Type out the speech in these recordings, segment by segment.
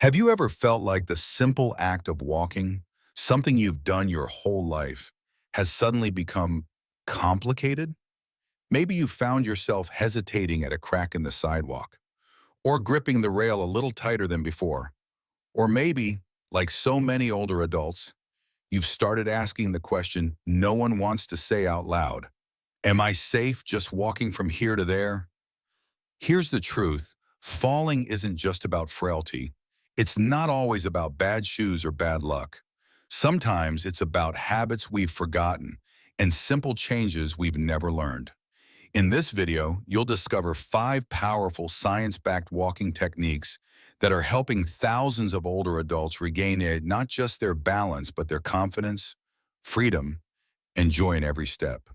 Have you ever felt like the simple act of walking, something you've done your whole life, has suddenly become complicated? Maybe you found yourself hesitating at a crack in the sidewalk, or gripping the rail a little tighter than before. Or maybe, like so many older adults, you've started asking the question no one wants to say out loud. Am I safe just walking from here to there? Here's the truth. Falling isn't just about frailty. It's not always about bad shoes or bad luck. Sometimes it's about habits we've forgotten and simple changes we've never learned. In this video, you'll discover 5 powerful science-backed walking techniques that are helping thousands of older adults regain not just their balance, but their confidence, freedom, and joy in every step.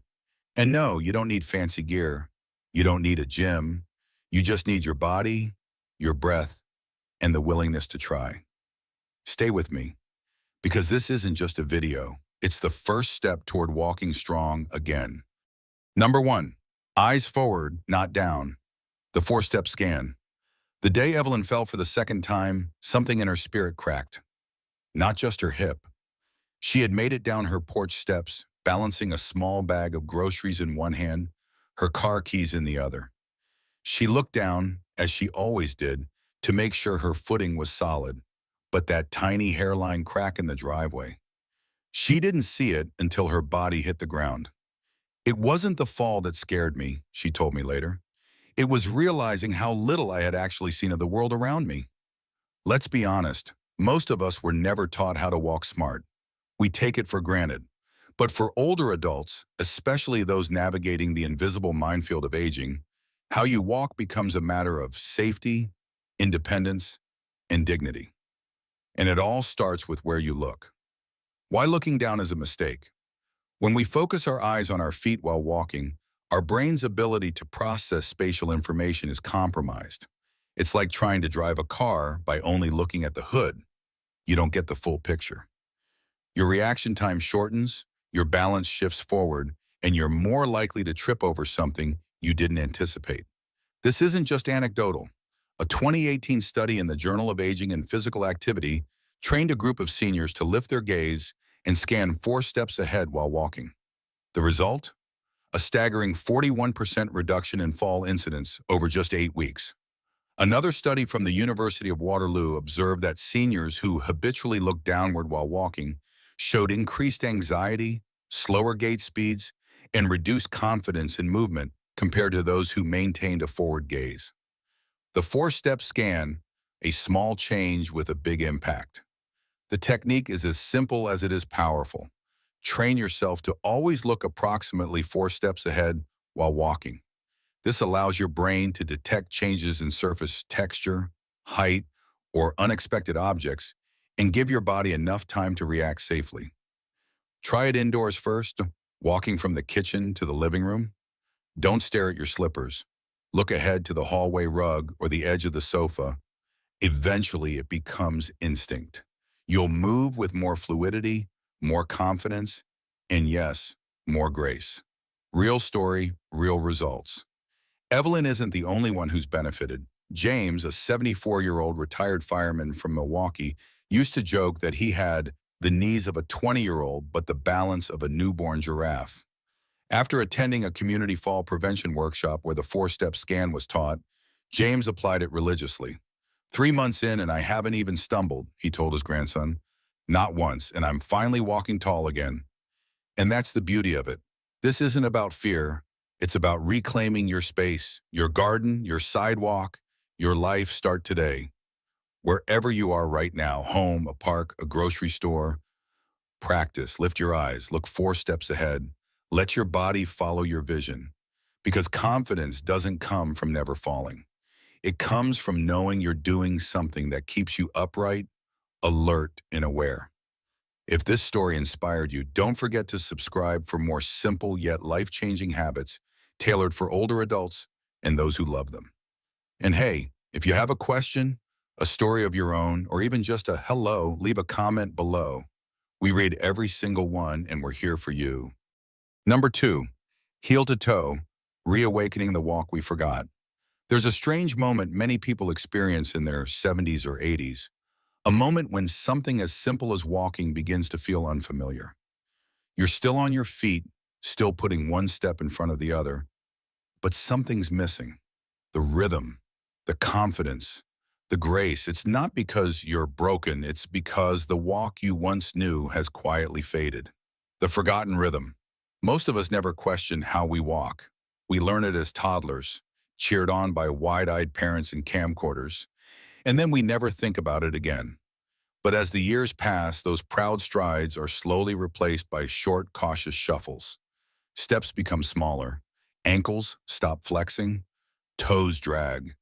And no, you don't need fancy gear. You don't need a gym. You just need your body, your breath, and the willingness to try. Stay with me, because this isn't just a video. It's the first step toward walking strong again. Number 1, eyes forward, not down. The 4-step scan. The day Evelyn fell for the second time, something in her spirit cracked. Not just her hip. She had made it down her porch steps, balancing a small bag of groceries in one hand, her car keys in the other. She looked down, as she always did, to make sure her footing was solid, but that tiny hairline crack in the driveway. She didn't see it until her body hit the ground. It wasn't the fall that scared me, she told me later. It was realizing how little I had actually seen of the world around me. Let's be honest, most of us were never taught how to walk smart. We take it for granted. But for older adults, especially those navigating the invisible minefield of aging, how you walk becomes a matter of safety, independence, and dignity. And it all starts with where you look. Why looking down is a mistake? When we focus our eyes on our feet while walking, our brain's ability to process spatial information is compromised. It's like trying to drive a car by only looking at the hood. You don't get the full picture. Your reaction time shortens, your balance shifts forward, and you're more likely to trip over something you didn't anticipate. This isn't just anecdotal. A 2018 study in the Journal of Aging and Physical Activity trained a group of seniors to lift their gaze and scan 4 steps ahead while walking. The result? A staggering 41% reduction in fall incidence over just 8 weeks. Another study from the University of Waterloo observed that seniors who habitually looked downward while walking showed increased anxiety, slower gait speeds, and reduced confidence in movement compared to those who maintained a forward gaze. The 4-step scan, a small change with a big impact. The technique is as simple as it is powerful. Train yourself to always look approximately 4 steps ahead while walking. This allows your brain to detect changes in surface texture, height, or unexpected objects, and give your body enough time to react safely. Try it indoors first, walking from the kitchen to the living room. Don't stare at your slippers. Look ahead to the hallway rug or the edge of the sofa. Eventually, it becomes instinct. You'll move with more fluidity, more confidence, and yes, more grace. Real story, real results. Evelyn isn't the only one who's benefited. James, a 74-year-old retired fireman from Milwaukee, used to joke that he had the knees of a 20-year-old but the balance of a newborn giraffe. After attending a community fall prevention workshop where the 4-step scan was taught, James applied it religiously. 3 months in and I haven't even stumbled, he told his grandson. Not once, and I'm finally walking tall again. And that's the beauty of it. This isn't about fear. It's about reclaiming your space, your garden, your sidewalk, your life. Start today. Wherever you are right now, home, a park, a grocery store, practice, lift your eyes, look 4 steps ahead. Let your body follow your vision. Because confidence doesn't come from never falling. It comes from knowing you're doing something that keeps you upright, alert, and aware. If this story inspired you, don't forget to subscribe for more simple yet life-changing habits tailored for older adults and those who love them. And hey, if you have a question, a story of your own, or even just a hello, leave a comment below. We read every single one and we're here for you. Number 2, heel to toe, reawakening the walk we forgot. There's a strange moment many people experience in their 70s or 80s, A moment when something as simple as walking begins to feel unfamiliar. You're still on your feet, still putting one step in front of the other, but something's missing. The rhythm, the confidence, the grace. It's not because you're broken, it's because the walk you once knew has quietly faded. The forgotten rhythm. Most of us never question how we walk. We learn it as toddlers, cheered on by wide-eyed parents and camcorders, and then we never think about it again. But as the years pass, those proud strides are slowly replaced by short, cautious shuffles. Steps become smaller, ankles stop flexing, toes drag.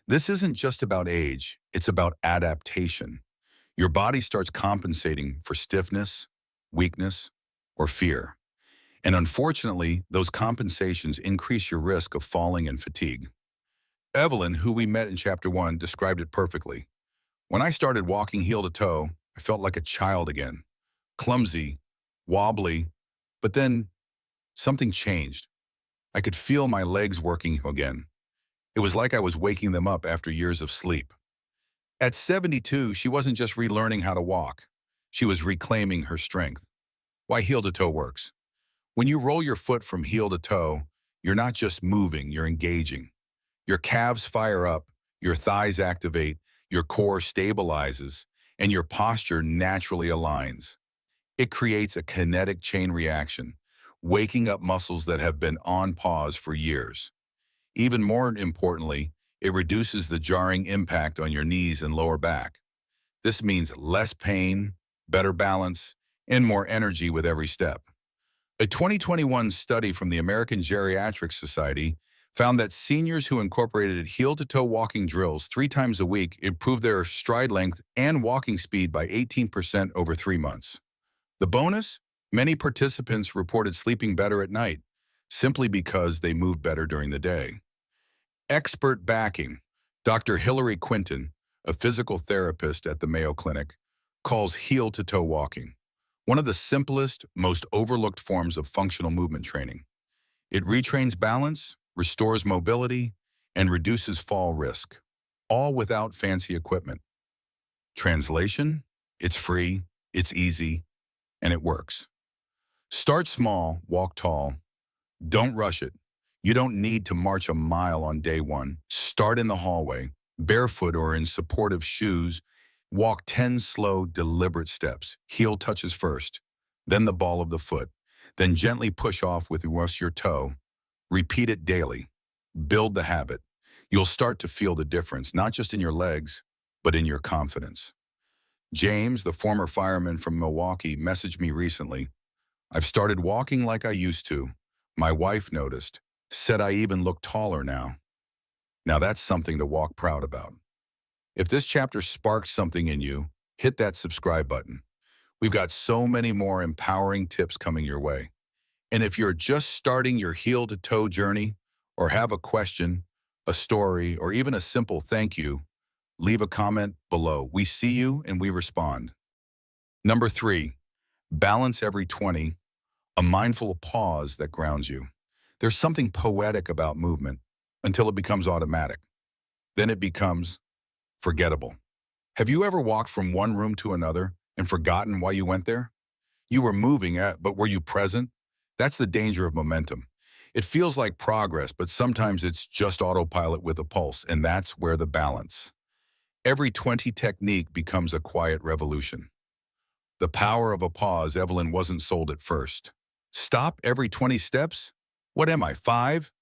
This isn't just about age, it's about adaptation. Your body starts compensating for stiffness, weakness, or fear. And unfortunately, those compensations increase your risk of falling and fatigue. Evelyn, who we met in Chapter 1, described it perfectly. When I started walking heel to toe, I felt like a child again. Clumsy, wobbly, but then something changed. I could feel my legs working again. It was like I was waking them up after years of sleep. At 72, she wasn't just relearning how to walk. She was reclaiming her strength. Why heel to toe works. When you roll your foot from heel to toe, you're not just moving, you're engaging. Your calves fire up, your thighs activate, your core stabilizes, and your posture naturally aligns. It creates a kinetic chain reaction, waking up muscles that have been on pause for years. Even more importantly, it reduces the jarring impact on your knees and lower back. This means less pain, better balance, and more energy with every step. A 2021 study from the American Geriatric Society found that seniors who incorporated heel-to-toe walking drills 3 times a week improved their stride length and walking speed by 18% over 3 months. The bonus? Many participants reported sleeping better at night, simply because they moved better during the day. Expert backing. Dr. Hilary Quinton, a physical therapist at the Mayo Clinic, calls heel-to-toe walking one of the simplest, most overlooked forms of functional movement training. It retrains balance, restores mobility, and reduces fall risk, all without fancy equipment. Translation? It's free, it's easy, and it works. Start small, walk tall. Don't rush it. You don't need to march a mile on day one. Start in the hallway, barefoot or in supportive shoes. Walk 10 slow, deliberate steps. Heel touches first, then the ball of the foot. Then gently push off with your toe. Repeat it daily. Build the habit. You'll start to feel the difference, not just in your legs, but in your confidence. James, the former fireman from Milwaukee, messaged me recently. I've started walking like I used to. My wife noticed, said I even look taller now. Now that's something to walk proud about. If this chapter sparked something in you, hit that subscribe button. We've got so many more empowering tips coming your way. And if you're just starting your heel-to-toe journey or have a question, a story, or even a simple thank you, leave a comment below. We see you and we respond. Number 3, balance every 20, a mindful pause that grounds you. There's something poetic about movement until it becomes automatic. Then it becomes forgettable. Have you ever walked from one room to another and forgotten why you went there? You were moving, but were you present? That's the danger of momentum. It feels like progress, but sometimes it's just autopilot with a pulse, and that's where the balance. Every 20 technique becomes a quiet revolution. The power of a pause Evelyn wasn't sold at first. Stop every 20 steps? What am I, 5?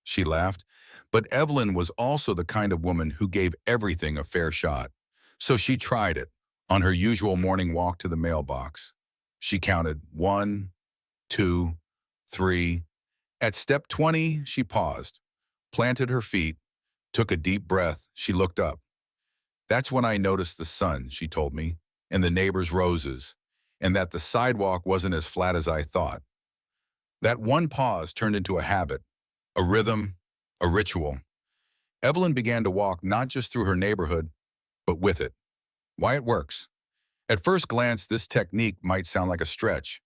She laughed. But Evelyn was also the kind of woman who gave everything a fair shot. So she tried it on her usual morning walk to the mailbox. She counted 1, 2, 3. At step 20, she paused, planted her feet, took a deep breath. She looked up. That's when I noticed the sun, she told me, and the neighbors' roses, and that the sidewalk wasn't as flat as I thought. That one pause turned into a habit, a rhythm, a ritual. Evelyn began to walk not just through her neighborhood, but with it. Why it works. At first glance, this technique might sound like a stretch,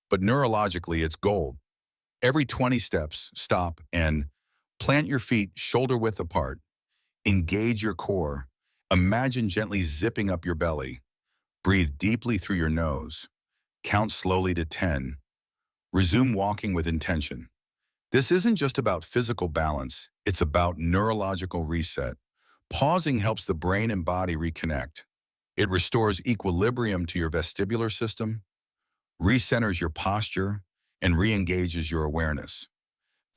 but neurologically it's gold. Every 20 steps, stop and plant your feet shoulder width apart. Engage your core Imagine gently zipping up your belly. Breathe deeply through your nose. Count slowly to 10. Resume walking with intention. This isn't just about physical balance, it's about neurological reset. Pausing helps the brain and body reconnect. It restores equilibrium to your vestibular system, recenters your posture, and re-engages your awareness.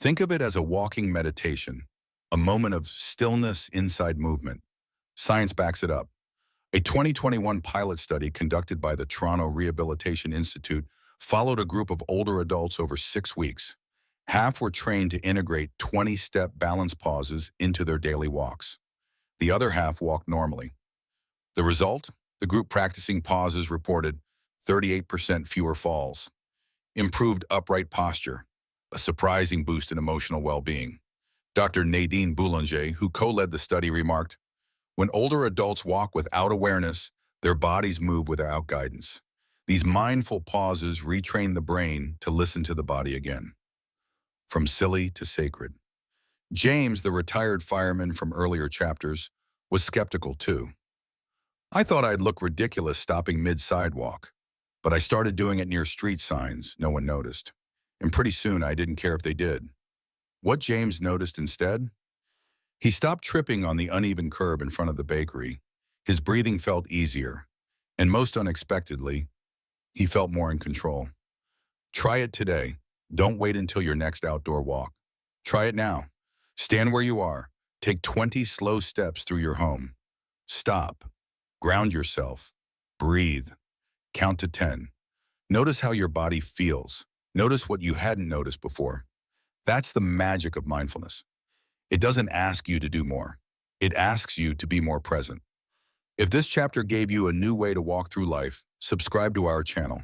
Think of it as a walking meditation, a moment of stillness inside movement. Science backs it up. A 2021 pilot study conducted by the Toronto Rehabilitation Institute followed a group of older adults over 6 weeks. Half were trained to integrate 20-step balance pauses into their daily walks. The other half walked normally. The result? The group practicing pauses reported 38% fewer falls, improved upright posture, a surprising boost in emotional well-being. Dr. Nadine Boulanger, who co-led the study, remarked, "When older adults walk without awareness, their bodies move without guidance. These mindful pauses retrain the brain to listen to the body again." From silly to sacred. James, the retired fireman from earlier chapters, was skeptical too. "I thought I'd look ridiculous stopping mid-sidewalk, but I started doing it near street signs. No one noticed. And pretty soon I didn't care if they did." What James noticed instead? He stopped tripping on the uneven curb in front of the bakery. His breathing felt easier, and most unexpectedly, he felt more in control. Try it today. Don't wait until your next outdoor walk. Try it now. Stand where you are. Take 20 slow steps through your home. Stop. Ground yourself. Breathe. Count to 10. Notice how your body feels. Notice what you hadn't noticed before. That's the magic of mindfulness. It doesn't ask you to do more. It asks you to be more present. If this chapter gave you a new way to walk through life, subscribe to our channel.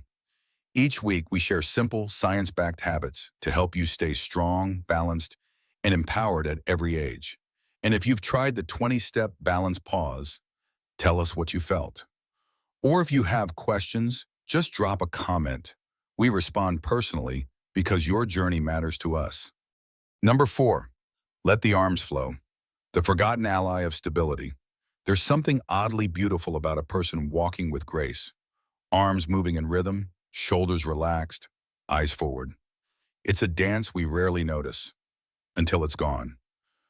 Each week, we share simple, science-backed habits to help you stay strong, balanced, and empowered at every age. And if you've tried the 20-step balance pause, tell us what you felt. Or if you have questions, just drop a comment. We respond personally because your journey matters to us. Number 4, let the arms flow. The forgotten ally of stability. There's something oddly beautiful about a person walking with grace. Arms moving in rhythm, shoulders relaxed, eyes forward. It's a dance we rarely notice until it's gone.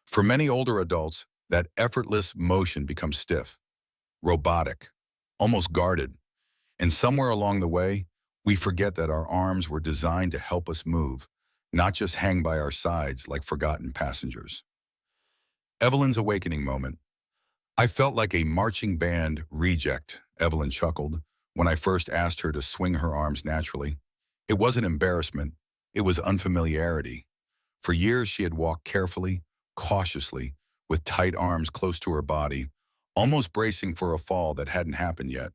For many older adults, that effortless motion becomes stiff, robotic, almost guarded. And somewhere along the way, we forget that our arms were designed to help us move, not just hang by our sides like forgotten passengers. Evelyn's awakening moment. "I felt like a marching band reject," Evelyn chuckled, when I first asked her to swing her arms naturally. It wasn't embarrassment, it was unfamiliarity. For years she had walked carefully, cautiously, with tight arms close to her body, almost bracing for a fall that hadn't happened yet.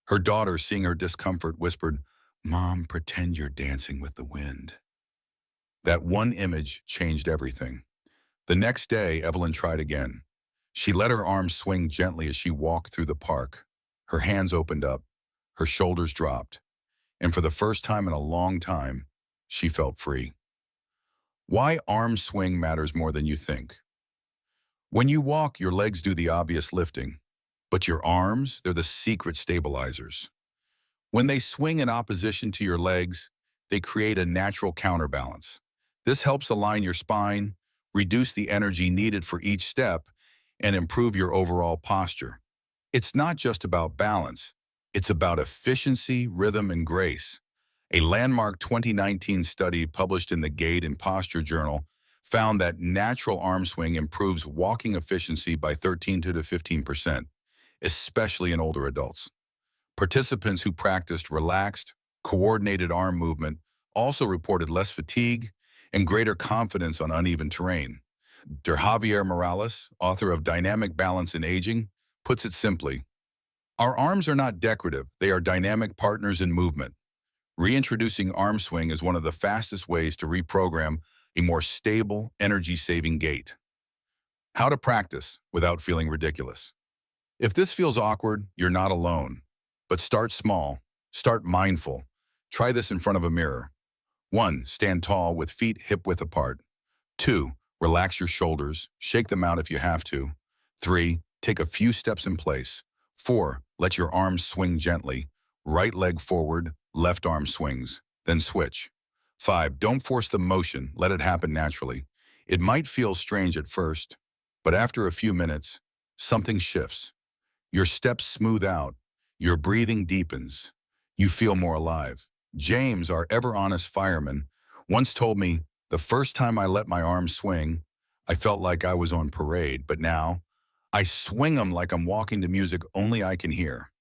Her daughter, seeing her discomfort, whispered, "Mom, pretend you're dancing with the wind." That one image changed everything. The next day, Evelyn tried again. She let her arms swing gently as she walked through the park. Her hands opened up, her shoulders dropped, and for the first time in a long time, she felt free. Why arm swing matters more than you think. When you walk, your legs do the obvious lifting, but your arms, they're the secret stabilizers. When they swing in opposition to your legs, they create a natural counterbalance. This helps align your spine, reduce the energy needed for each step, and improve your overall posture. It's not just about balance, it's about efficiency, rhythm, and grace. A landmark 2019 study published in the Gait and Posture Journal found that natural arm swing improves walking efficiency by 13 to 15%, especially in older adults. Participants who practiced relaxed, coordinated arm movement also reported less fatigue and greater confidence on uneven terrain. Dr. Javier Morales, author of Dynamic Balance in Aging, puts it simply, "Our arms are not decorative, they are dynamic partners in movement." Reintroducing arm swing is one of the fastest ways to reprogram a more stable, energy-saving gait. How to practice without feeling ridiculous. If this feels awkward, you're not alone. But start small. Start mindful. Try this in front of a mirror. 1. Stand tall with feet hip-width apart. 2. Relax your shoulders. Shake them out if you have to. 3. Take a few steps in place. 4. Let your arms swing gently. Right leg forward, left arm swings. Then switch. 5. Don't force the motion. Let it happen naturally. It might feel strange at first, but after a few minutes, something shifts. Your steps smooth out. Your breathing deepens. You feel more alive. James, our ever-honest fireman, once told me, the first time I let my arms swing, I felt like I was on parade, but now I swing them like I'm walking to music only I can hear.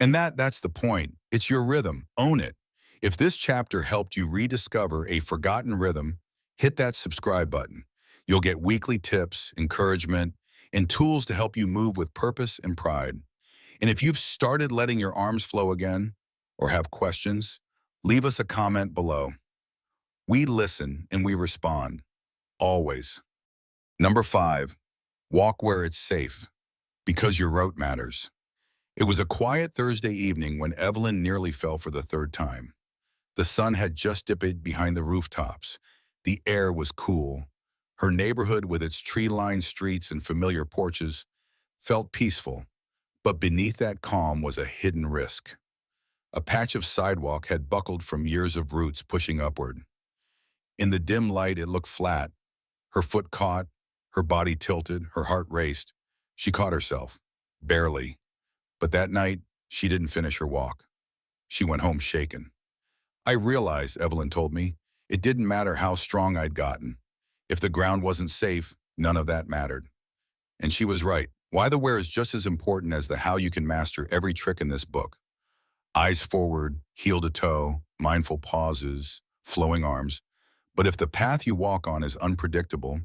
And that's the point. It's your rhythm. Own it. If this chapter helped you rediscover a forgotten rhythm, hit that subscribe button. You'll get weekly tips, encouragement, and tools to help you move with purpose and pride. And if you've started letting your arms flow again or have questions, leave us a comment below. We listen and we respond. Always. Number 5, walk where it's safe, because your route matters. It was a quiet Thursday evening when Evelyn nearly fell for the third time. The sun had just dipped behind the rooftops. The air was cool. Her neighborhood, with its tree-lined streets and familiar porches, felt peaceful. But beneath that calm was a hidden risk. A patch of sidewalk had buckled from years of roots pushing upward. In the dim light, it looked flat. Her foot caught, her body tilted, her heart raced. She caught herself. Barely. But that night, she didn't finish her walk. She went home shaken. I realized, Evelyn told me, it didn't matter how strong I'd gotten. If the ground wasn't safe, none of that mattered. And she was right. Why the where is just as important as the how. You can master every trick in this book. Eyes forward, heel to toe, mindful pauses, flowing arms. But if the path you walk on is unpredictable,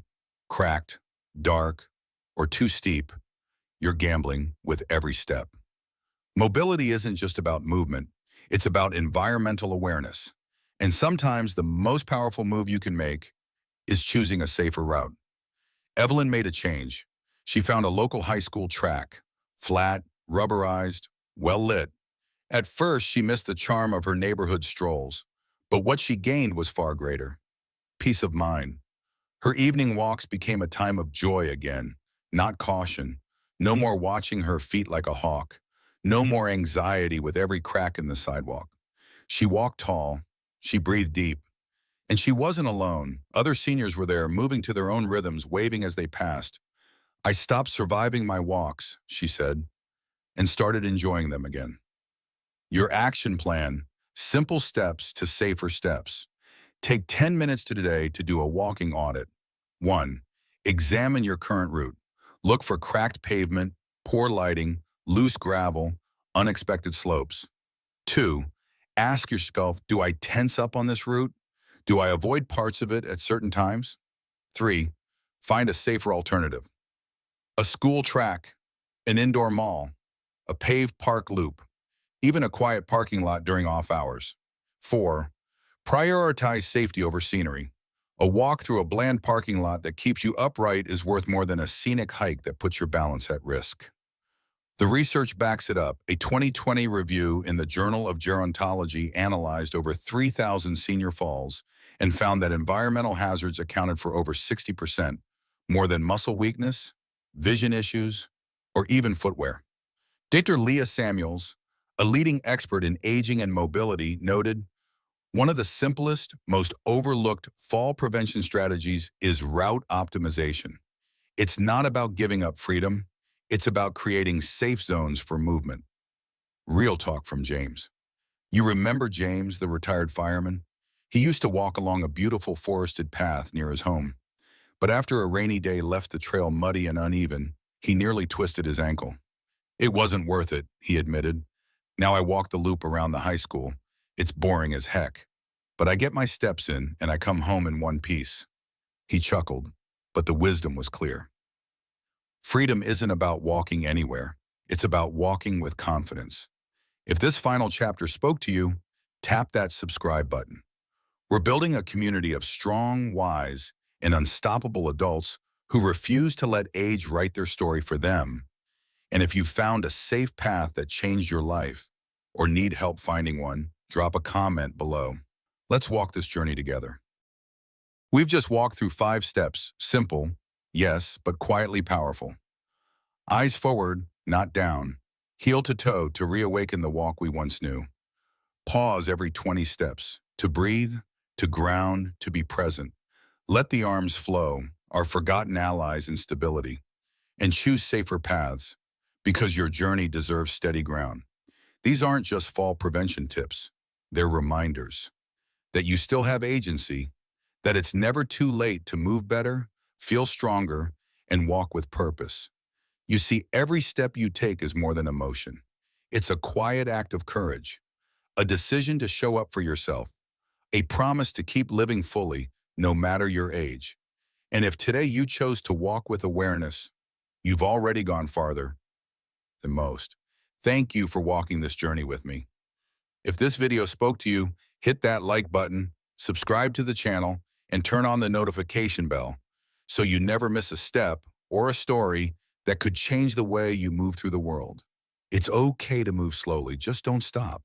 cracked, dark, or too steep, you're gambling with every step. Mobility isn't just about movement. It's about environmental awareness. And sometimes the most powerful move you can make is choosing a safer route. Evelyn made a change. She found a local high school track, flat, rubberized, well-lit. At first, she missed the charm of her neighborhood strolls, but what she gained was far greater. Peace of mind. Her evening walks became a time of joy again, not caution. No more watching her feet like a hawk. No more anxiety with every crack in the sidewalk. She walked tall, she breathed deep, and she wasn't alone. Other seniors were there, moving to their own rhythms, waving as they passed. I stopped surviving my walks, she said, and started enjoying them again. Your action plan, simple steps to safer steps. Take 10 minutes today to do a walking audit. 1. Examine your current route. Look for cracked pavement, poor lighting, loose gravel, unexpected slopes. 2. Ask yourself, do I tense up on this route? Do I avoid parts of it at certain times? 3. Find a safer alternative. A school track, an indoor mall, a paved park loop, even a quiet parking lot during off hours. 4. Prioritize safety over scenery. A walk through a bland parking lot that keeps you upright is worth more than a scenic hike that puts your balance at risk. The research backs it up. A 2020 review in the Journal of Gerontology analyzed over 3,000 senior falls and found that environmental hazards accounted for over 60%, more than muscle weakness, vision issues, or even footwear. Dr. Leah Samuels, a leading expert in aging and mobility, noted, one of the simplest, most overlooked fall prevention strategies is route optimization. It's not about giving up freedom. It's about creating safe zones for movement. Real talk from James. You remember James, the retired fireman? He used to walk along a beautiful forested path near his home. But after a rainy day left the trail muddy and uneven, he nearly twisted his ankle. It wasn't worth it, he admitted. Now I walk the loop around the high school. It's boring as heck. But I get my steps in and I come home in one piece. He chuckled, but the wisdom was clear. Freedom isn't about walking anywhere. It's about walking with confidence. If this final chapter spoke to you, tap that subscribe button. We're building a community of strong, wise, and unstoppable adults who refuse to let age write their story for them. And if you found a safe path that changed your life or need help finding one, drop a comment below. Let's walk this journey together. We've just walked through 5 steps, simple, yes, but quietly powerful. Eyes forward, not down. Heel to toe to reawaken the walk we once knew. Pause every 20 steps, to breathe, to ground, to be present. Let the arms flow, our forgotten allies in stability, and choose safer paths, because your journey deserves steady ground. These aren't just fall prevention tips. They're reminders that you still have agency, that it's never too late to move better, feel stronger, and walk with purpose. You see, every step you take is more than emotion. It's a quiet act of courage, a decision to show up for yourself, a promise to keep living fully, no matter your age. And if today you chose to walk with awareness, you've already gone farther than most. Thank you for walking this journey with me. If this video spoke to you, hit that like button, subscribe to the channel, and turn on the notification bell so you never miss a step or a story that could change the way you move through the world. It's okay to move slowly, just don't stop.